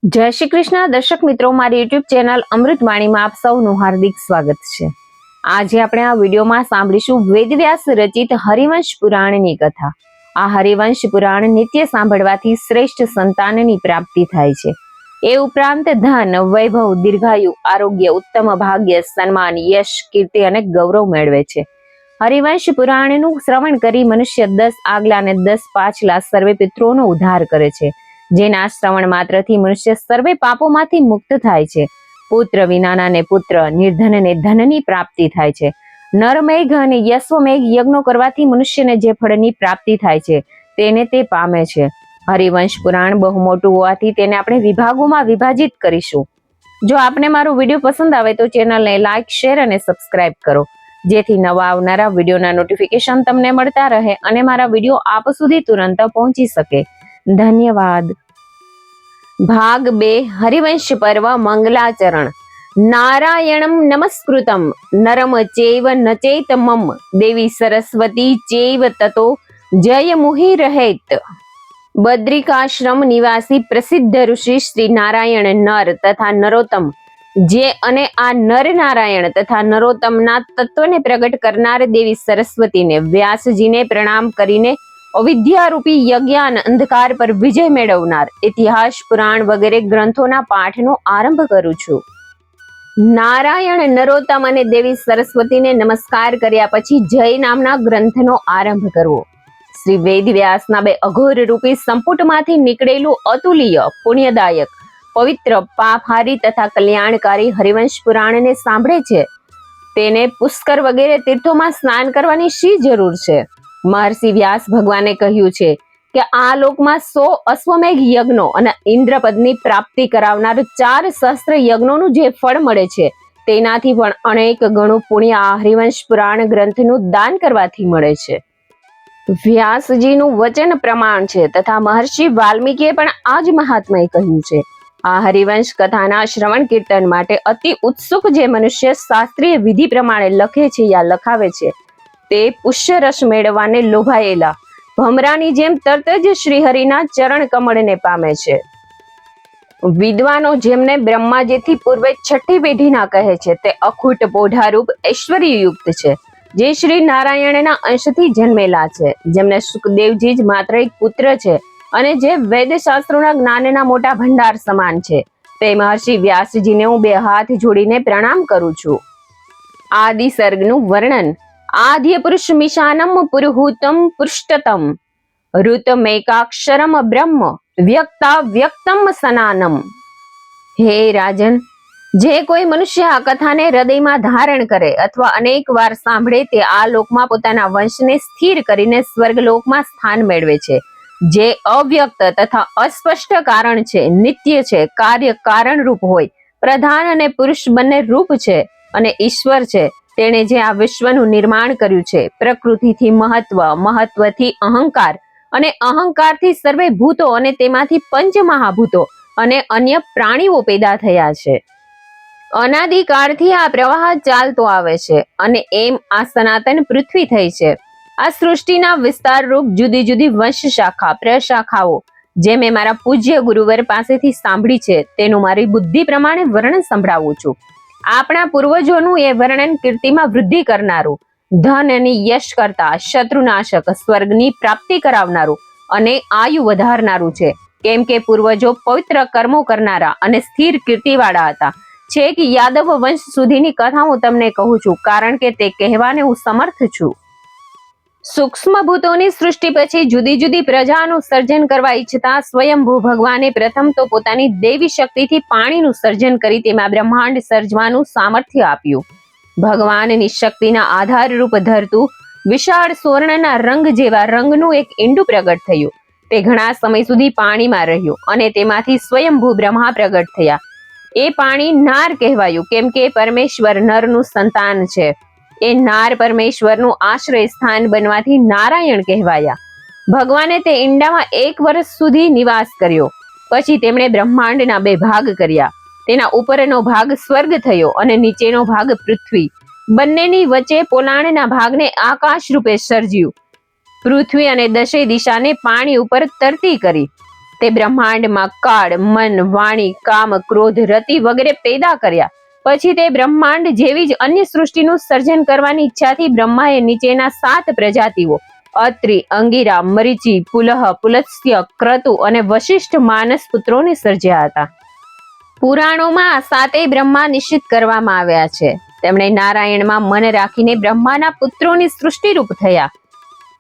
જય શ્રી કૃષ્ણ દર્શક મિત્રો, મારી યુટ્યુબ ચેનલ અમૃતવાણીમાં આપ સૌનું હાર્દિક સ્વાગત છે। આજે આપણે આ વિડીયોમાં સાંભળીશું વેદવ્યાસ રચિત હરિવંશ પુરાણની કથા। આ હરિવંશ પુરાણ નિત્ય સાંભળવાથી શ્રેષ્ઠ સંતાનની પ્રાપ્તિ થાય છે। એ ઉપરાંત ધન, વૈભવ, દીર્ઘાયુ, આરોગ્ય, ઉત્તમ ભાગ્ય, સન્માન, યશ, કીર્તિ અને ગૌરવ મેળવે છે। હરિવંશ પુરાણનું શ્રવણ કરી મનુષ્ય 10 આગલા અને 10 પાછલા સર્વે પિતૃઓનો ઉદ્ધાર કરે છે, જેના શ્રવણ માત્રથી મનુષ્ય સર્વે પાપોમાંથી મુક્ત થાય છે। પુત્ર વિનાના ને પુત્ર, નિર્ધન ને ધનની પ્રાપ્તિ થાય છે। નરમેઘ અને યશ્વમેઘ યજ્ઞો કરવાથી મનુષ્યને જે ફળની પ્રાપ્તિ થાય છે તેને તે પામે છે। હરિવંશ પુરાણ બહુ મોટું હોવાથી તેને આપણે વિભાગોમાં વિભાજિત કરીશું। જો આપને મારો વિડીયો પસંદ આવે તો ચેનલને લાઈક, શેર અને સબસ્ક્રાઇબ કરો, જેથી નવા આવનારા વિડીયોના નોટિફિકેશન તમને મળતા રહે અને મારા વિડીયો આપ સુધી તુરંત પહોંચી શકે। ધન્યવાદ। ભાગ 2 હરિવંશ પર્વ મંગલાચરણ। નારાયણમ નમસ્કૃતમ નરમ ચૈવ નચેતમમ દેવી સરસ્વતી ચૈવ તતો જય મુહિ રહેત। બદ્રિકાશ્રમ નિવાસી પ્રસિદ્ધ ઋષિ શ્રી નારાયણ નર તથા નરોત્તમ, જે અને આ નર નારાયણ તથા નરોત્તમના તત્વને પ્રગટ કરનાર દેવી સરસ્વતીને વ્યાસજીને પ્રણામ કરીને અવિદ્યારૂપી યજ્ઞાન અંધકાર પર વિજય મેળવનાર ઇતિહાસ, પુરાણ વગેરે ગ્રંથોના પાઠનો આરંભ કરું છું। નારાયણ, નરોત્તમ અને દેવી સરસ્વતીને નમસ્કાર કર્યા પછી જય નામના ગ્રંથનો આરંભ કરવો। શ્રી વેદવ્યાસના 2 અઘોર રૂપી સંપુટમાંથી નીકળેલું અતુલ્ય, પુણ્યદાયક, પવિત્ર, પાપહારી તથા કલ્યાણકારી હરિવંશ પુરાણને સાંભળે છે તેને પુષ્કર વગેરે તીર્થોમાં સ્નાન કરવાની શી જરૂર છે? મહર્ષિ વ્યાસ ભગવાને કહ્યું છે કે આ લોકમાં 100 અશ્વમેઘ યજ્ઞો અને ઇન્દ્રપદની પ્રાપ્તિ કરાવનાર 4 સહસ્ત્ર યજ્ઞોનું જે ફળ મળે છે તેનાથી પણ અનેક ગણું પુણ્ય આ હરિવંશ પુરાણ ગ્રંથનું દાન કરવાથી મળે છે। વ્યાસજીનું વચન પ્રમાણ છે તથા મહર્ષિ વાલ્મીકીએ પણ આ જ મહાત્મય કહ્યું છે। આ હરિવંશ કથાના શ્રવણ કીર્તન માટે અતિ ઉત્સુક જે મનુષ્ય શાસ્ત્રીય વિધિ પ્રમાણે લખે છે યા લખાવે છે તે પુષ્યરસ મેળવવાને લોભાયેલા ભમરાની જેમ તરત જ શ્રીહરિના ચરણ કમળને પામે છે। વિદ્વાનો જેમને બ્રહ્માજીથી પૂર્વે 6ઠી પેઢીના કહે છે તે અખૂટ પોઢારૂપ ઐશ્વર્યયુક્ત છે, જે શ્રી નારાયણના અંશથી જન્મેલા છે, જેમને સુખદેવજી જ માત્ર એક પુત્ર છે અને જે વેદશાસ્ત્રોના જ્ઞાનના મોટા ભંડાર સમાન છે, તે મહર્ષિ વ્યાસજીને હું 2 હાથ જોડીને પ્રણામ કરું છું। આદિ સર્ગનું વર્ણન। આદ્ય પુરુષ મિશાનમ પુરુહૂતમ પૃષ્ઠતમ ઋતમેકાક્ષરમ બ્રહ્મ વ્યક્તા વ્યક્તમ સનાનમ। હે રાજન, જે કોઈ મનુષ્ય આ કથાને હૃદયમાં ધારણ કરે અથવા અનેક વાર સાંભળે તે આ લોકમાં પોતાના વંશને સ્થિર કરીને સ્વર્ગલોકમાં સ્થાન મેળવે છે, જે અવ્યક્ત તથા અસ્પષ્ટ કારણ છે, નિત્ય છે, કાર્ય કારણ રૂપ હોય, પ્રધાન અને પુરુષ બંને રૂપ છે અને ઈશ્વર છે। તેણે જે આ વિશ્વનું નિર્માણ કર્યું છે, પ્રકૃતિથી મહત્વ, મહત્વથી અહંકાર અને અહંકારથી સર્વે ભૂતો અને તેમાંથી પંચ મહાભૂતો અને અન્ય પ્રાણીઓ પેદા થયા છે। અનાદિકાળથી આ પ્રવાહ ચાલતો આવે છે અને એમ આ સનાતન પૃથ્વી થઈ છે। આ સૃષ્ટિના વિસ્તાર રૂપ જુદી જુદી વંશ શાખા, પ્રશાખાઓ જે મેં મારા પૂજ્ય ગુરુવર પાસેથી સાંભળી છે તેનું મારી બુદ્ધિ પ્રમાણે વર્ણન સંભળાવું છું। આપણા પૂર્વજોનું એ વર્ણન કીર્તિમાં વૃદ્ધિ કરનારું, ધન અને યશ કરતા, શત્રુનાશક, સ્વર્ગની પ્રાપ્તિ કરાવનારું અને આયુ વધારનારું છે, કેમ કે પૂર્વજો પવિત્ર કર્મો કરનારા અને સ્થિર કીર્તિવાળા હતા। છેક યાદવ વંશ સુધીની કથા હું તમને કહું છું, કારણ કે તે કહેવાને હું સમર્થ છું। સૂક્ષ્મ ભૂતોની સૃષ્ટિ પછી જુદી જુદી પ્રજાનું સર્જન કરવા ઈચ્છતા સ્વયંભૂ ભગવાને પ્રથમ તો પોતાની દેવી શક્તિથી પાણીનું સર્જન કરી તેમાં બ્રહ્માંડ સર્જવાનું સામર્થ્ય આપ્યું। ભગવાનની શક્તિના આધાર રૂપ ધરતું વિશાળ સુવર્ણના રંગ જેવા રંગનું એક ઈંડું પ્રગટ થયું। તે ઘણા સમય સુધી પાણીમાં રહ્યું અને તેમાંથી સ્વયંભૂ બ્રહ્મા પ્રગટ થયા। એ પાણી નાર કહેવાયું, કેમ કે પરમેશ્વર નરનું સંતાન છે। એ નાર પરમેશ્વરનું આશ્રય સ્થાન બનવાથી નારાયણ કહેવાયા। ભગવાને તે ઈંડામાં 1 વર્ષ સુધી નિવાસ કર્યો। પછી તેમણે બ્રહ્માંડના 2 ભાગ કર્યા। તેના ઉપરનો ભાગ સ્વર્ગ થયો અને નીચેનો ભાગ પૃથ્વી। બંનેની વચ્ચે પોલાણના ભાગને આકાશ રૂપે સર્જ્યું। પૃથ્વી અને દશે દિશાને પાણી ઉપર તરતી કરી। તે બ્રહ્માંડમાં કાળ, મન, વાણી, કામ, ક્રોધ, રતિ વગેરે પેદા કર્યા. પછી તે બ્રહ્માંડ જેવી જ અન્ય સૃષ્ટિનું સર્જન કરવાની ઈચ્છાથી બ્રહ્માએ નીચેના 7 પ્રજાતિઓ અત્રિ, અંગિરા, મરીચી, પુલહ, પુલત્સ્ય, ક્રતુ અને વશિષ્ઠ માનસ પુત્રોને સર્જ્યા હતા. પુરાણોમાં આ 7 બ્રહ્મા નિશ્ચિત કરવામાં આવ્યા છે. તેમણે નારાયણમાં મન રાખીને બ્રહ્માના પુત્રોની સૃષ્ટિરૂપ થયા.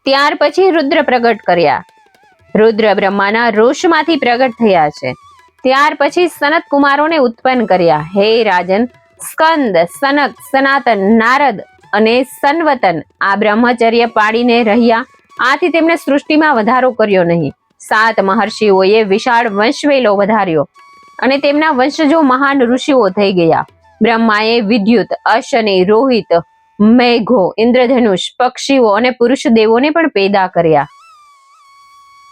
ત્યાર પછી રુદ્ર પ્રગટ કર્યા. રુદ્ર બ્રહ્માના રોષમાંથી પ્રગટ થયા છે. ત્યાર પછી સનત કુમારોને ઉત્પન્ન કર્યા. હે રાજન, સ્કંદ, સનક, સનાતન, નારદ અને સનવતન આ બ્રહ્મચર્ય પાડીને રહ્યા. આથી તેમણે સૃષ્ટિમાં વધારો કર્યો નહીં. 7 મહર્ષિઓએ વિશાળ વંશવેલો વધાર્યો અને તેમના વંશજો મહાન ઋષિઓ થઈ ગયા. બ્રહ્માએ વિદ્યુત, અશનિ, રોહિત, મેઘો, ઇન્દ્રધનુષ, પક્ષીઓ અને પુરુષ દેવોને પણ પેદા કર્યા.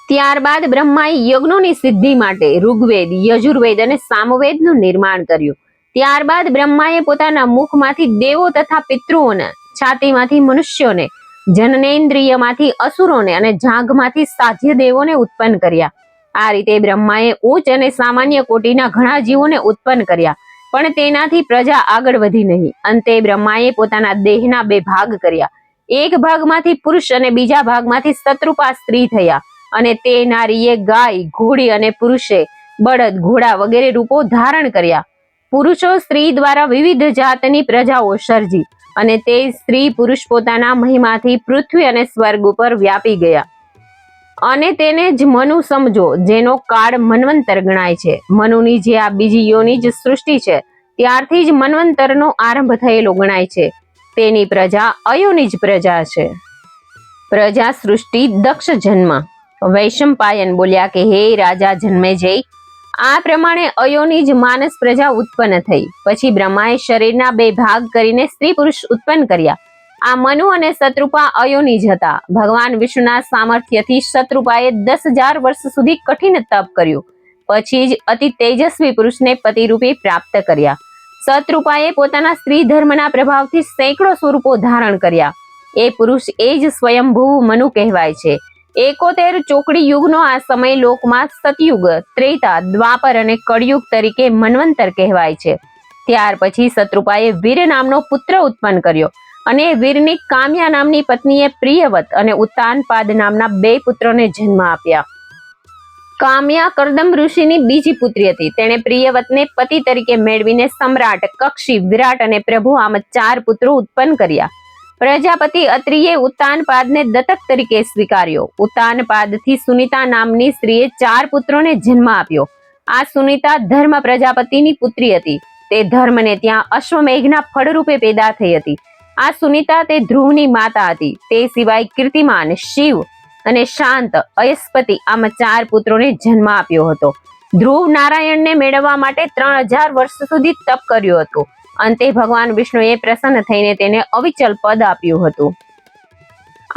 ત્યારબાદ બ્રહ્માએ યજ્ઞોની સિદ્ધિ માટે ઋગ્વેદ, યજુર્વેદ અને સામવેદનું નિર્માણ કર્યું. ત્યારબાદ બ્રહ્માએ પોતાના મુખમાંથી દેવો તથા પિતૃઓને, છાતીમાંથી મનુષ્યોને, જનનેન્દ્રિયમાંથી અસુરોને અને જાંઘમાંથી સાધ્ય દેવોને ઉત્પન્ન કર્યા. આ રીતે બ્રહ્માએ ઉચ્ચ અને સામાન્ય કોટીના ઘણા જીવોને ઉત્પન્ન કર્યા, પણ તેનાથી પ્રજા આગળ વધી નહીં. અંતે બ્રહ્માએ પોતાના દેહના 2 ભાગ કર્યા. એક ભાગમાંથી પુરુષ અને બીજા ભાગમાંથી શત્રુપા સ્ત્રી થયા. અને તે નારીએ ગાય, ઘોડી અને પુરુષે બળદ, ઘોડા વગેરે રૂપો ધારણ કર્યા. પુરુષો સ્ત્રી દ્વારા વિવિધ જાતની પ્રજાઓ સર્જી અને તે સ્ત્રી પુરુષ પોતાના મહિમાથી પૃથ્વી અને સ્વર્ગ ઉપર વ્યાપી ગયા. અને તેને જ મનુ સમજો, જેનો કાળ મન્વંતર ગણાય છે. મનુની જે આ બીજી યોની જ સૃષ્ટિ છે, ત્યારથી જ મન્વંતરનો આરંભ થયેલો ગણાય છે. તેની પ્રજા અયોની જ પ્રજા છે. પ્રજા સૃષ્ટિ દક્ષ જન્મ. વૈશંપાયન બોલ્યા કે હે રાજા જન્મેજય, આ પ્રમાણે અયોની જ માનસ પ્રજા ઉત્પન્ન થઈ. પછી બ્રહ્માએ શરીરના 2 ભાગ કરીને સ્ત્રી પુરુષ ઉત્પન્ન કર્યા. આ મનુ અને શત્રુપા અયોની જ હતા. ભગવાન વિષ્ણુના સામર્થ્યથી શત્રુપાએ 10,000 વર્ષ સુધી કઠિન તપ કર્યું. પછી જ અતિ તેજસ્વી પુરુષને પતિરૂપે પ્રાપ્ત કર્યા. શત્રુપાએ પોતાના સ્ત્રી ધર્મના પ્રભાવથી સેંકડો સ્વરૂપો ધારણ કર્યા. એ પુરુષ એ જ સ્વયંભૂ મનુ કહેવાય છે. 71 ચોકડી યુગનો આ સમય લોકમાં સતયુગ, ત્રેતા, દ્વાપર અને કળયુગ તરીકે મન્વંતર કહેવાય છે. ત્યાર પછી શત્રુપાએ વીર નામનો પુત્ર ઉત્પન્ન કર્યો અને વીરની કામ્યા નામની પત્નીએ પ્રિયવત અને ઉત્તાનપાદ નામના 2 પુત્રોને જન્મ આપ્યા. કામ્યા કરદમ ઋષિની બીજી પુત્રી હતી. તેણે પ્રિયવતને પતિ તરીકે મેળવીને સમ્રાટ, કક્ષી, વિરાટ અને પ્રભુ આમ 4 પુત્રો ઉત્પન્ન કર્યા. પ્રજાપતિ અત્રિએ ઉત્તાનપાદને દત્તક તરીકે સ્વીકાર્યો. ઉત્તાનપાદથી સુનિતા નામની સ્ત્રીએ 4 પુત્રોને જન્મ આપ્યો. આ સુનિતા ધર્મ પ્રજાપતિની પુત્રી હતી. તે ધર્મને ત્યાં અશ્વમેઘના ફળરૂપે પેદા થઈ હતી. આ સુનિતા તે ધ્રુવની માતા હતી. તે સિવાય કીર્તિમાન, શિવ અને શાંત, અયસ્પતિ આમ 4 પુત્રોને જન્મ આપ્યો હતો. ધ્રુવ નારાયણને મેળવવા માટે 3000 વર્ષ સુધી તપ કર્યો હતો. અંતે ભગવાન વિષ્ણુએ પ્રસન્ન થઈને તેને અવિચલ પદ આપ્યું હતું.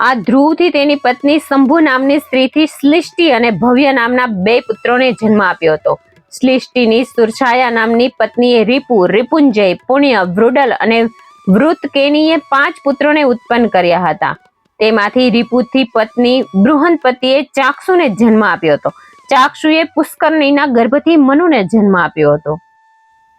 આ ધ્રુવથી તેની પત્ની શંભુ નામની સ્ત્રીથી શ્લિષ્ટિ અને ભવ્ય નામના 2 પુત્રોને જન્મ આપ્યો હતો. શ્લિષ્ટિની સુરછાયા નામની પત્નીએ રીપુ, રિપુંજય, પુણ્ય, વૃડલ અને વૃતકેનીએ 5 પુત્રોને ઉત્પન્ન કર્યા હતા. તેમાંથી રીપુથી પત્ની બૃહસ્પતિએ ચાક્ષુને જન્મ આપ્યો હતો. ચાક્ષુએ પુષ્કરણીના ગર્ભથી મનુને જન્મ આપ્યો હતો.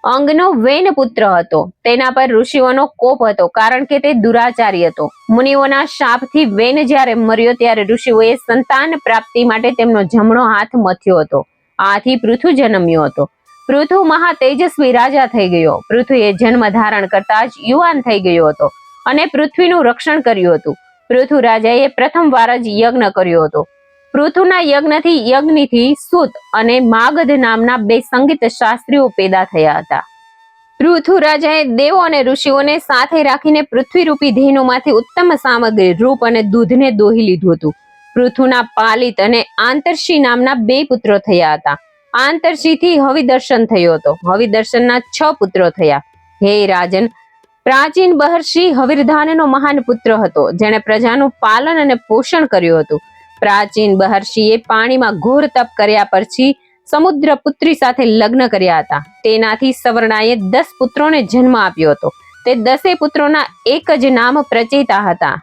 અંગનો વેન પુત્ર હતો. તેના પર ઋષિઓનો કોપ હતો, કારણ કે તે દુરાચારી હતો. મુનિઓના શાપથી વેન જ્યારે મર્યો ત્યારે ઋષિઓએ સંતાન પ્રાપ્તિ માટે તેમનો જમણો હાથ મથ્યો હતો. આથી પૃથુ જન્મ્યો હતો. પૃથુ મહા તેજસ્વી રાજા થઈ ગયો. પૃથુએ જન્મ ધારણ કરતા જ યુવાન થઈ ગયો હતો અને પૃથ્વીનું રક્ષણ કર્યું હતું. પૃથુ રાજાએ પ્રથમ વાર જ યજ્ઞ કર્યો હતો. પૃથુના યજ્ઞથી સુત અને માગધ નામના 2 સંગીત શાસ્ત્રીઓ પેદા થયા હતા. પૃથુ રાજાએ દેવો અને ઋષિઓને સાથે રાખીને પૃથ્વીરૂપી ધેનુમાંથી ઉત્તમ સામગ્રી, રૂપ અને દૂધને દોહી લીધું હતું. પૃથુના પાલિત અને આંતરશી નામના 2 પુત્રો થયા હતા. આંતરશીથી હવિદર્શન થયો હતો. હવિદર્શનના 6 પુત્રો થયા. હે રાજન, પ્રાચીન બહર્ષિ હવિર્ધાનનો મહાન પુત્ર હતો, જેણે પ્રજાનું પાલન અને પોષણ કર્યું હતું. પ્રાચીન બહર્ષિએ પાણીમાં ઘોર તપ કર્યા પછી સમુદ્ર પુત્રી સાથે લગ્ન કર્યા હતા. તેનાથી સવર્ણાએ 10 પુત્રોને જન્મ આપ્યો હતો. તે 10 પુત્રોના એક જ નામ પ્રચેતા હતા.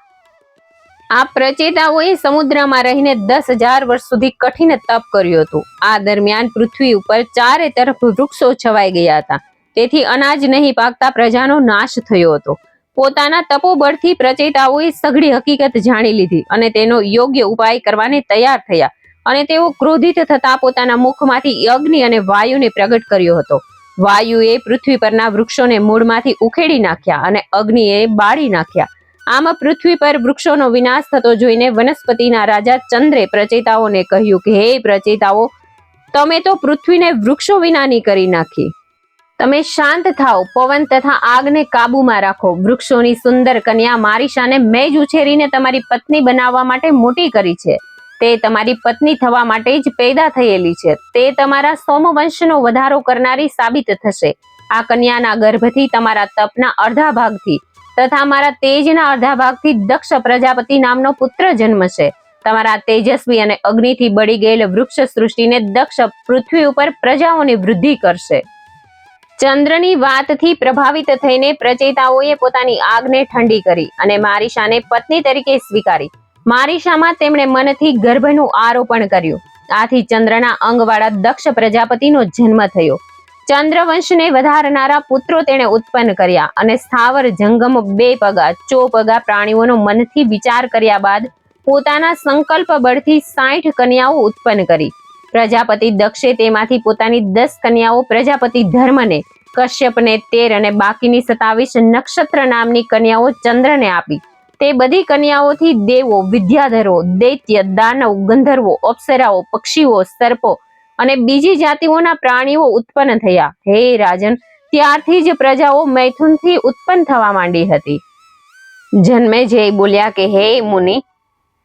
આ પ્રચેતાઓએ સમુદ્રમાં રહીને 10,000 વર્ષ સુધી કઠિન તપ કર્યું હતું. આ દરમિયાન પૃથ્વી ઉપર ચારે તરફ વૃક્ષો છવાઈ ગયા હતા. તેથી અનાજ નહીં પાકતા પ્રજાનો નાશ થયો હતો. પોતાના તપોબળથી પ્રચેતાઓએ સઘળી હકીકત જાણી લીધી અને તેનો યોગ્ય ઉપાય કરવાને તૈયાર થયા. અને તેઓ ક્રોધિત થતા પોતાના મુખમાંથી અગ્નિ અને વાયુને પ્રગટ કર્યો હતો. વાયુએ પૃથ્વી પરના વૃક્ષોને મૂળમાંથી ઉખેડી નાખ્યા અને અગ્નિએ બાળી નાખ્યા. આમ પૃથ્વી પર વૃક્ષોનો વિનાશ થતો જોઈને વનસ્પતિના રાજા ચંદ્રે પ્રચેતાઓને કહ્યું કે હે પ્રચેતાઓ, તમે તો પૃથ્વીને વૃક્ષો વિનાની કરી નાખી. તમે શાંત થાઓ, પવન તથા આગને કાબુમાં રાખો. વૃક્ષોની સુંદર કન્યા મારીશાને મેં જ ઉછેરીને તમારી પત્ની બનાવવા માટે મોટી કરી છે. તે તમારી પત્ની થવા માટે જ પેદા થયેલી છે. તે તમારા સોમવંશનો વધારો કરનારી સાબિત થશે. આ કન્યાના ગર્ભથી તમારા તપના અડધા ભાગથી તથા મારા તેજના અડધા ભાગથી દક્ષ પ્રજાપતિ નામનો પુત્ર જન્મશે. તમારા તેજસ્વી અને અગ્નિથી બળી ગયેલ વૃક્ષ સૃષ્ટિને દક્ષ પૃથ્વી ઉપર પ્રજાઓની વૃદ્ધિ કરશે. ચંદ્રની વાતથી પ્રભાવિત થઈને પ્રચેતાઓએ પોતાની આગને ઠંડી કરી અને મારીશાને પત્ની તરીકે સ્વીકારી. મારીશામાં તેમણે મનથી ગર્ભનું આરોપણ કર્યું. આથી ચંદ્રના અંગવાળા દક્ષ પ્રજાપતિનો જન્મ થયો. ચંદ્રવંશને વધારનારા પુત્રો તેણે ઉત્પન્ન કર્યા અને સ્થાવર જંગમ 2 પગા ચોપગા પ્રાણીઓનો મનથી વિચાર કર્યા બાદ પોતાના સંકલ્પ બળથી 60 કન્યાઓ ઉત્પન્ન કરી. પ્રજાપતિ દક્ષે તેમાંથી પોતાની 10 કન્યાઓ પ્રજાપતિ ધર્મને, કશ્યપને 13 અને બાકીની 27 નક્ષત્ર નામની કન્યાઓ ચંદ્રને આપી. તે બધી કન્યાઓથી દેવો, વિદ્યાધરો, દૈત્ય, દાનવ, ગંધર્વો, અપ્સરાઓ, પક્ષીઓ, સર્પો અને બીજી જાતિઓના પ્રાણીઓ ઉત્પન્ન થયા. હે રાજન, ત્યારથી જ પ્રજાઓ મૈથુનથી ઉત્પન્ન થવા માંડી હતી. જન્મેજય બોલ્યા કે હે મુનિ,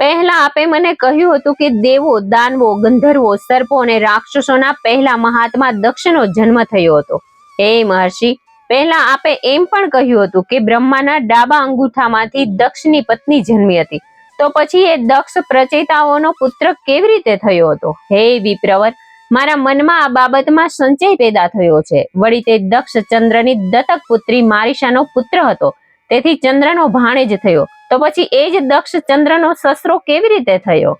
પહેલા આપે મને કહ્યું હતું કે દેવો, દાનવો, ગંધર્વો, સર્પો અને રાક્ષસોના પહેલા મહાત્મા દક્ષનો જન્મ થયો હતો. હે મહર્ષિ, પહેલા આપે એમ પણ કહ્યું હતું કે બ્રહ્માના ડાબા અંગૂઠામાંથી દક્ષની પત્ની જન્મી હતી. તો પછી એ દક્ષ પ્રચેતાઓનો પુત્ર કેવી રીતે થયો હતો? હે વિપ્રવર, મારા મનમાં આ બાબતમાં સંચય પેદા થયો છે. વળી તે દક્ષ ચંદ્રની દત્તક પુત્રી મારીશાનો પુત્ર હતો, તેથી ચંદ્રનો ભાણેજ થયો. તો પછી એ જ દક્ષ ચંદ્રનો સસરો કેવી રીતે થયો?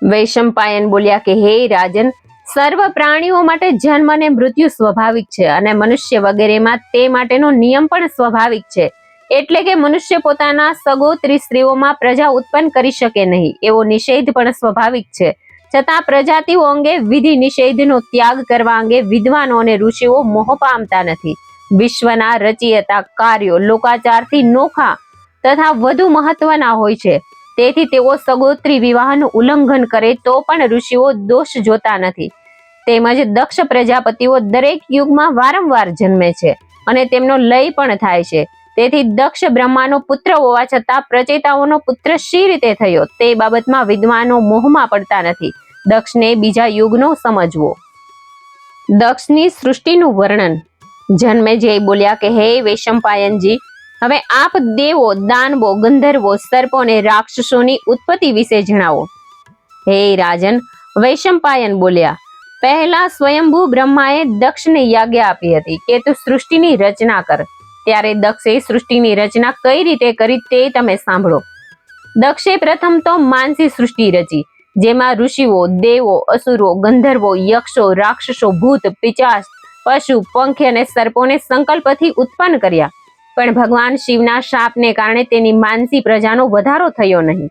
વૈશંપાયન બોલ્યા કે હે રાજન, સર્વ પ્રાણીઓ માટે જન્મ અને મૃત્યુ સ્વાભાવિક છે અને મનુષ્ય વગેરેમાં તે માટેનો નિયમ પણ સ્વાભાવિક છે. એટલે કે મનુષ્ય પોતાના સગોત્રી સ્ત્રીઓમાં પ્રજા ઉત્પન્ન કરી શકે નહીં એવો નિષેધ પણ સ્વાભાવિક છે. છતાં પ્રજાતિઓ અંગે વિધિ નિષેધનો ત્યાગ કરવા અંગે વિદ્વાનો અને ઋષિઓ મોહ પામતા નથી. વિશ્વના રચયિતા કાર્યો લોકાચારથી નોખા તથા વધુ મહત્વના હોય છે. તેથી તેઓ સગોત્રી વિવાહનું ઉલ્લંઘન કરે તો પણ ઋષિઓ દોષ જોતા નથી. તેમજ દક્ષ પ્રજાપતિઓ દરેક યુગમાં વારંવાર જન્મે છે અને તેમનો લય પણ થાય છે. તેથી દક્ષ બ્રહ્માનો પુત્ર હોવા છતાં પ્રચેતાઓનો પુત્ર શી રીતે થયો તે બાબતમાં વિદ્વાનો મોહમાં પડતા નથી. દક્ષને બીજા યુગનો સમજવો. દક્ષની સૃષ્ટિનું વર્ણન. જન્મેજય બોલ્યા કે હે વૈશંપાયનજી, હવે આપ દેવો, દાનવો, ગંધર્વો, સર્પો અને રાક્ષસોની ઉત્પત્તિ વિશે જણાવો. હે રાજન, વૈશંપાયન બોલ્યા, પહેલા સ્વયંભૂ બ્રહ્માએ દક્ષને યાજ્ઞા આપી હતી કે તું સૃષ્ટિની રચના કર. ત્યારે દક્ષે સૃષ્ટિની રચના કઈ રીતે કરી તે તમે સાંભળો. દક્ષે પ્રથમ તો માનસી સૃષ્ટિ રચી, જેમાં ઋષિઓ, દેવો, અસુરો, ગંધર્વો, યક્ષો, રાક્ષસો, ભૂત, પિચાચ, પશુ, પંખી અને સર્પોને સંકલ્પથી ઉત્પન્ન કર્યા. પણ ભગવાન શિવના શાપને કારણે તેની માનસી પ્રજાનો વધારો થયો નહીં.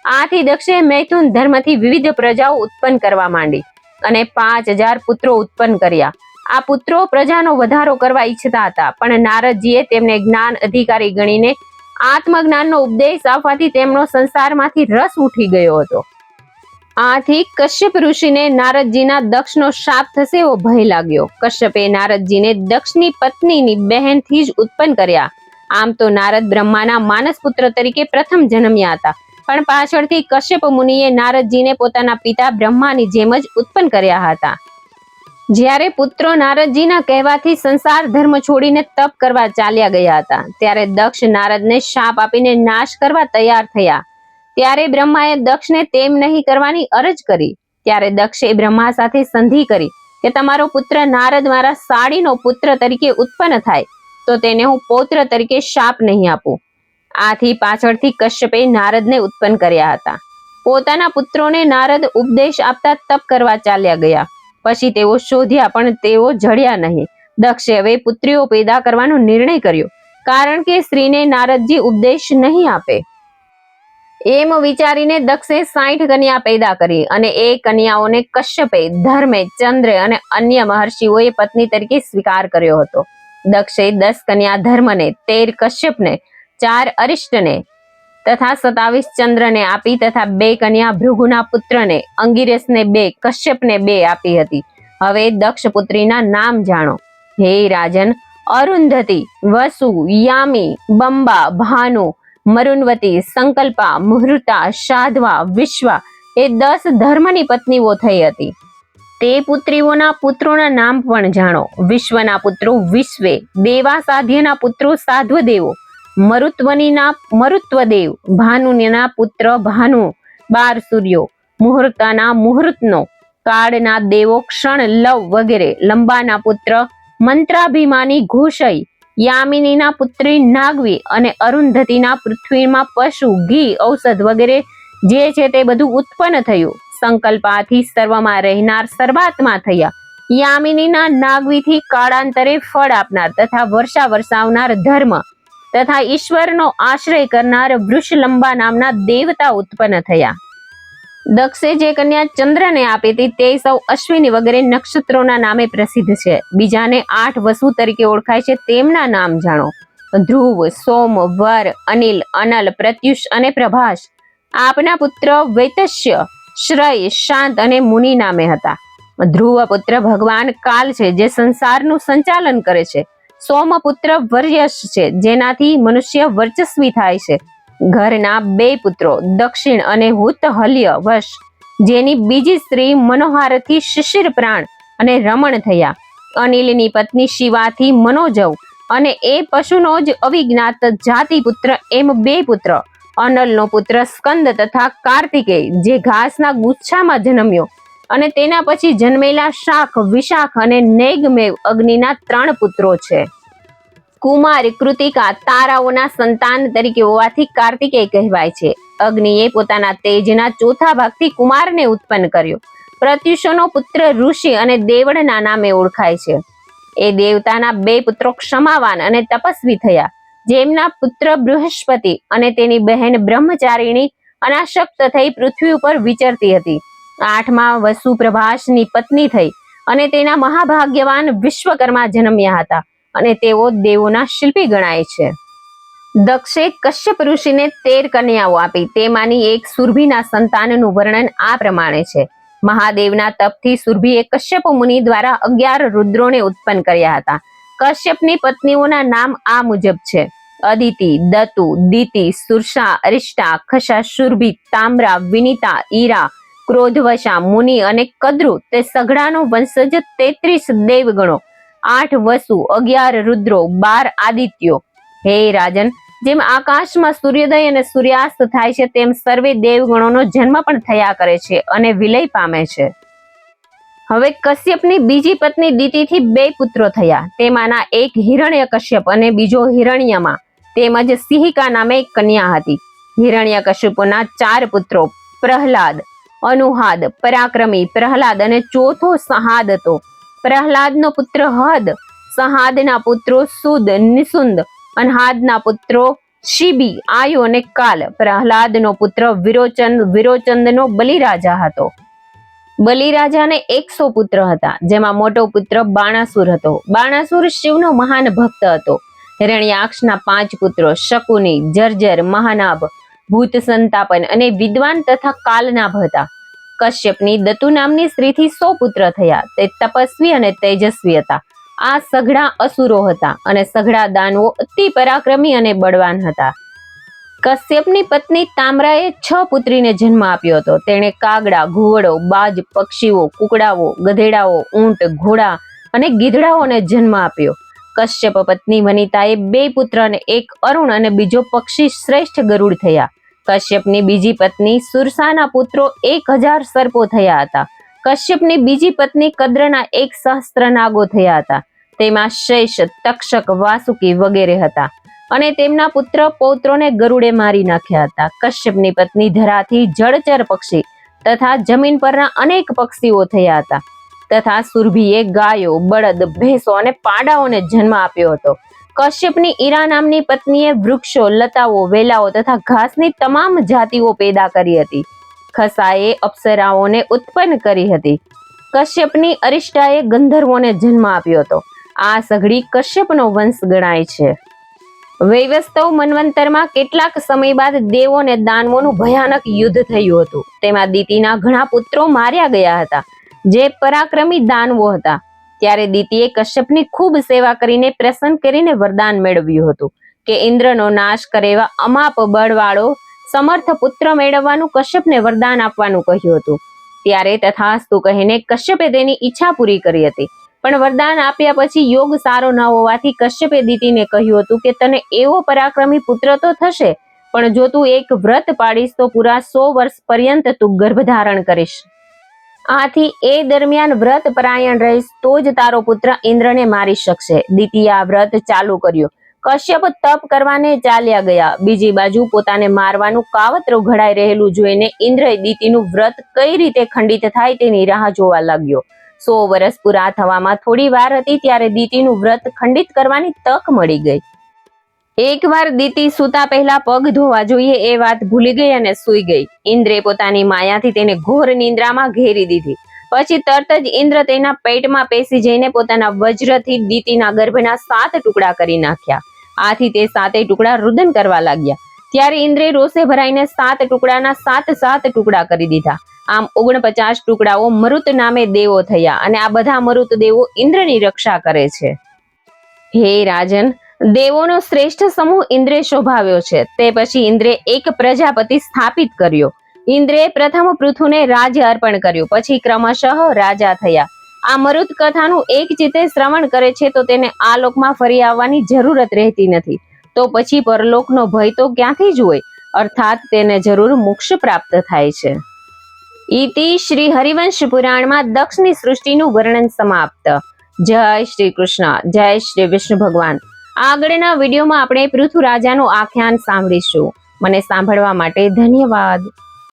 આથી દક્ષે મૈથુન ધર્મથી વિવિધ પ્રજાઓ ઉત્પન્ન કરવા માંડી અને 5,000 પુત્રો ઉત્પન્ન કર્યા. આ પુત્રો પ્રજાનો વધારો કરવા ઈચ્છતા હતા, પણ નારદજીએ તેમને જ્ઞાન અધિકારી ગણીને આત્મજ્ઞાનનો ઉપદેશ આપવાથી તેમનો સંસારમાંથી રસ ઉઠી ગયો હતો. આથી કશ્યપ ઋષિને નારદજીના દક્ષનો શાપ થશે એવો ભય લાગ્યો. કશ્યપે નારદજીને દક્ષની પત્નીની બહેનથી જ ઉત્પન્ન કર્યા. આમ તો નારદ બ્રહ્માના માનસપુત્ર તરીકે પ્રથમ જન્મ્યા હતા, પણ પાછળથી કશ્યપ મુનિએ નારદજીને પોતાના પિતા બ્રહ્માની જેમ જ ઉત્પન્ન કર્યા હતા. જ્યારે પુત્રો નારદજીના કહેવાથી સંસાર ધર્મ છોડીને તપ કરવા ચાલ્યા ગયા હતા, ત્યારે દક્ષ નારદને શાપ આપીને નાશ કરવા તૈયાર થયા. ત્યારે બ્રહ્માએ દક્ષને તેમ નહીં કરવાની અરજ કરી. ત્યારે દક્ષે બ્રહ્મા સાથે સંધિ કરી કે તમારો પુત્ર નારદ મારા સાડીનો પુત્ર તરીકે ઉત્પન્ન થાય તો તેને હું પૌત્ર તરીકે શાપ નહીં આપું. આથી પાછળથી કશ્યપે નારદને ઉત્પન્ન કર્યા હતા. પોતાના પુત્રોને નારદ ઉપદેશ આપતા તપ કરવા ચાલ્યા ગયા. પછી તેઓ શોધ્યા પણ તેઓ જડ્યા નહીં. દક્ષે હવે પુત્રીઓ પેદા કરવાનો નિર્ણય કર્યો, કારણ કે સ્ત્રીને નારદજી ઉપદેશ નહીં આપે. એમ વિચારીને દક્ષે 60 કન્યા પેદા કરી અને એ કન્યાઓને કશ્યપે, ધર્મે, ચંદ્રે અને અન્ય મહર્ષિઓએ પત્ની તરીકે સ્વીકાર કર્યો હતો. દક્ષે 10 કન્યા ધર્મને, 13 કશ્યપને, 4 અરિષ્ટને તથા 27 ચંદ્રને આપી તથા 2 કન્યા ભૃગુના પુત્રને, અંગિરસને 2, કશ્યપને 2 આપી હતી. હવે દક્ષ પુત્રીના નામ જાણો. હે રાજન, અરુંધતી, વસુ, યામી, બંબા, ભાનુ, મરુન્વતી, સંકલ્પા, મુહૂર્તા, સાધવા, વિશ્વા એ 10 ધર્મની પત્નીઓ થઈ હતી. તે પુત્રીઓના પુત્રોના નામ પણ જાણો. વિશ્વના પુત્રો વિશ્વે, દેવાસાધ્યના પુત્રો સાધ્વદેવો, મરુત્વનીના મરુત્વદેવ, ભાનુના પુત્ર ભાનુ 12 સૂર્યો, મુહૂર્તાના મુહૂર્તનો, કાળના દેવો ક્ષણ, લવ વગેરે, લંબાના પુત્ર મંત્રાભિમાની ઘોષય, યામિનીના પુત્રી નાગવી અને અરુંધતીના પૃથ્વીમાં પશુ, ઘી, ઔષધ વગેરે જે છે તે બધું ઉત્પન્ન થયું. સંકલ્પાથી સર્વમાં રહેનાર સર્વાત્મા થયા. યામિનીના નાગવીથી કાળાંતરે ફળ આપનાર તથા વર્ષા વરસાવનાર ધર્મ તથા ઈશ્વરનો આશ્રય કરનાર વૃષલંબા નામના દેવતા ઉત્પન્ન થયા. દક્ષે જે કન્યા ચંદ્રને આપી હતી તે સૌ અશ્વિની વગેરે નક્ષત્રોના નામે પ્રસિદ્ધ છે. બીજાને 8 વસુ તરીકે ઓળખાય છે, તેમના નામ જાણો. ધ્રુવ, સોમ, વર, અનિલ, અનલ, પ્રત્યુષ અને પ્રભાસ. આપના પુત્ર વૈતસ્ય, શ્રય, શાંત અને મુનિ નામે હતા. ધ્રુવ પુત્ર ભગવાન કાલ છે, જે સંસારનું સંચાલન કરે છે. સોમ પુત્ર વર્યશ છે, જેનાથી મનુષ્ય વર્ચસ્વી થાય છે. ઘરના 2 પુત્રો દક્ષિણ અને હુતહલ્ય વશ, જેની બીજી સ્ત્રી મનોહારથી શિશિર પ્રાણ અને રમણ થયા. અનિલની પત્ની શિવાથી મનોજવ અને એ પશુનો જ અવિજ્ઞાત જાતિ પુત્ર એમ 2 પુત્ર. અનલનો પુત્ર સ્કંદ તથા કાર્તિકેય, જે ઘાસના ગુચ્છામાં જન્મ્યો, અને તેના પછી જન્મેલા શાખ, વિશાખ અને નેગમેવ અગ્નિના 3 પુત્રો છે. કુમારી કૃતિકા તારાઓના સંતાન તરીકે હોવાથી કાર્તિકેય કહેવાય છે. અગ્નિએ પોતાના તેજના 4થા ભાગથી કુમારને ઉત્પન્ન કર્યો. પ્રત્યુષનો પુત્ર ઋષિ અને દેવળના નામે ઓળખાય છે. એ દેવતાના 2 પુત્રો ક્ષમાવાન અને તપસ્વી થયા, જેમના પુત્ર બૃહસ્પતિ અને તેની બહેન બ્રહ્મચારિણી અનાશક્ત થઈ પૃથ્વી ઉપર વિચરતી હતી. 8મા વસુ પ્રભાસની પત્ની થઈ અને તેના મહાભાગ્યવાન વિશ્વકર્મા જન્મ્યા હતા અને તેઓ દેવોના શિલ્પી ગણાય છે. દક્ષે કશ્યપ ઋષિને 13 કન્યાઓ આપી. તેમાંની એક સુરભીના સંતાનનું વર્ણન આ પ્રમાણે છે. મહાદેવના તપથી સુરભીએ કશ્યપ મુનિ દ્વારા 11 રુદ્રોને ઉત્પન્ન કર્યા હતા. કશ્યપની પત્નીઓના નામ આ મુજબ છે: અદિતિ, દતુ, દિતિ, સુરસા, અરિષ્ટા, ખસા, સુરભી, તામ્રા, વિનિતા, ઈરા, ક્રોધવશા, મુનિ અને કદ્રુ તે સઘળાનો વંશજ 33 દેવગણો, 8 વસુ, 11 રુદ્રો, 12 આદિત્યો. હે રાજન, જેમ આકાશમાં સૂર્યોદય અને સૂર્યાસ્ત થાય છે, તેમ સર્વે દેવગણોનો જન્મ પણ થયા કરે છે અને વિલય પામે છે. હવે કશ્યપની બીજી પત્ની દિતિથી 2 પુત્રો થયા. તેમાંના એક હિરણ્યકશ્યપ અને બીજો હિરણ્યમાં, તેમજ સિંહિકા નામે એક કન્યા હતી. હિરણ્યકશ્યપના 4 પુત્રો પ્રહલાદ, અનુહાદ, પરાક્રમી પ્રહલાદ અને ચોથો સહાદ હતો. પ્રહલાદનો પુત્ર હદ, સહાદના પુત્રો સુદ, નિસુંદ, અનહાદના પુત્રો શિબી, આયુ અને કાલ. પ્રહલાદનો પુત્ર વિરોચન, વિરોચંદનો બલિરાજા હતો. બલિરાજાને 100 પુત્ર હતા, જેમાં મોટો પુત્ર બાણાસુર હતો. બાણાસુર શિવનો મહાન ભક્ત હતો. હિરણ્યાક્ષના 5 પુત્રો શકુની, જર્જર, મહાનાભ, ભૂત સંતાપન અને વિદ્વાન તથા કાલનાભ હતા. કશ્યપની દતુ નામની સ્ત્રીથી 100 પુત્ર થયા. તે તપસ્વી અને તેજસ્વી હતા. આ સઘળા અસુરો હતા અને સઘળા દાનવો અતિ પરાક્રમી અને બળવાન હતા. કશ્યપની પત્ની તામ્રાએ 6 પુત્રીને જન્મ આપ્યો હતો. તેણે કાગડા, ઘુવડો, બાજ, પક્ષીઓ, કુકડાઓ, ગધેડાઓ, ઊંટ, ઘોડા અને ગીધડાઓને જન્મ આપ્યો. કશ્યપ પત્ની વનિતાએ 2 પુત્ર અને 1 અરુણ અને બીજો પક્ષી શ્રેષ્ઠ ગરુડ થયા. કશ્યપની બીજી પત્ની સુરસાના પુત્રો 1000 સર્પો થયા હતા. કશ્યપની બીજી પત્ની કદ્રના 1 સહસ્ત્ર નાગો થયા હતા. તેમાં શૈશ, તક્ષક, વાસુકી વગેરે હતા. અને તેમના પુત્ર પૌત્રોને ગરુડે મારી નાખ્યા હતા. કશ્યપની પત્ની ધરાથી જળચર પક્ષી તથા જમીન પરના અનેક પક્ષીઓ થયા હતા તથા સુરભીએ ગાયો, બળદ, ભેંસો અને પાડાઓને જન્મ આપ્યો હતો. કશ્યપની ઈરા નામની પત્નીએ વૃક્ષો, લતાઓ, વેલાઓ તથા ઘાસની તમામ જાતિઓ પેદા કરી હતી. ખસાએ અપ્સરાઓને ઉત્પન્ન કરી હતી. કશ્યપની અરિષ્ટાએ ગંધર્વોને જન્મ આપ્યો હતો. આ સઘળી કશ્યપનો વંશ ગણાય છે. વૈવસ્તવ મન્વંતરમાં કેટલાક સમય બાદ દેવો અને દાનવોનું ભયાનક યુદ્ધ થયું હતું. તેમાં દિતિના ઘણા પુત્રો માર્યા ગયા હતા, જે પરાક્રમી દાનવો હતા. ત્યારે દિતિએ કશ્યપની ખૂબ સેવા કરીને પ્રસન્ન કરીને વરદાન મેળવ્યું હતું કે ઇન્દ્રનો નાશ કરે એવા અમાપ બળવાળો સમર્થ પુત્ર મેળવવાનું કશ્યપને વરદાન આપવાનું કહ્યું હતું. ત્યારે તથાસ્તુ કહીને કશ્યપે તેની ઈચ્છા પૂરી કરી હતી. પણ વરદાન આપ્યા પછી યોગ સારો ન હોવાથી કશ્યપે દિતિને કહ્યું હતું કે તને એવો પરાક્રમી પુત્ર તો થશે, પણ જો તું એક વ્રત પાડીશ તો પૂરા 100 વર્ષ પર્યંત તું ગર્ભ ધારણ કરીશ. આથી એ દરમિયાન વ્રત પરાયણ રહીશ તો જ તારો પુત્ર ઇન્દ્રને મારી શકશે. દિતિએ આ વ્રત ચાલુ કર્યું. કશ્યપ તપ કરવાને ચાલ્યા ગયા. બીજી બાજુ પોતાને મારવાનું કાવતરું ઘડાઈ રહેલું જોઈને ઇન્દ્રએ દિતિનું વ્રત કઈ રીતે ખંડિત થાય તેની રાહ જોવા લાગ્યો. 100 વર્ષ પૂરા થવામાં થોડી વાર હતી ત્યારે દિતિનું વ્રત ખંડિત કરવાની તક મળી ગઈ. એકવાર દિતિ સૂતા પહેલા પગ ધોવા જોઈએ એ વાત ભૂલી ગઈ અને સૂઈ ગઈ. ઇન્દ્રે પોતાની માયાથી તેને ઘોર નિંદ્રામાં ઘેરી દીધી. પછી તરત જ ઇન્દ્ર તેના પેટમાં પેસી જઈને પોતાના વજ્રથી દિતિના ગર્ભના 7 ટુકડા કરી નાખ્યા. આથી તે 7 ટુકડા રુદન કરવા લાગ્યા. ત્યારે ઇન્દ્રે રોષે ભરાઈને 7 ટુકડાના 7 ટુકડા કરી દીધા. આમ 49 ટુકડાઓ મરુત નામે દેવો થયા અને આ બધા મરુત દેવો ઇન્દ્રની રક્ષા કરે છે. હે રાજન, દેવોનો શ્રેષ્ઠ સમૂહ ઇન્દ્રે શોભાવ્યો છે. તે પછી ઇન્દ્રે એક પ્રજાપતિ સ્થાપિત કર્યો. ઇન્દ્રે પ્રથમ પૃથુને રાજ્ય અર્પણ કર્યું, પછી ક્રમશઃ રાજા થયા. આ મરુત કથાનું એક ચિત્તે શ્રવણ કરે છે તો તેને આ લોકમાં ફરી આવવાની જરૂરત રહેતી નથી. તો પછી પરલોકનો ભય તો ક્યાંથી જ હોય, અર્થાત તેને જરૂર મોક્ષ પ્રાપ્ત થાય છે. ઇતિ શ્રી હરિવંશ પુરાણમાં દક્ષની સૃષ્ટિનું વર્ણન સમાપ્ત. જય શ્રી કૃષ્ણ. જય શ્રી વિષ્ણુ ભગવાન. આગળના વિડીયોમાં આપણે પૃથુ રાજાનું આખ્યાન સાંભળીશું. મને સાંભળવા માટે ધન્યવાદ.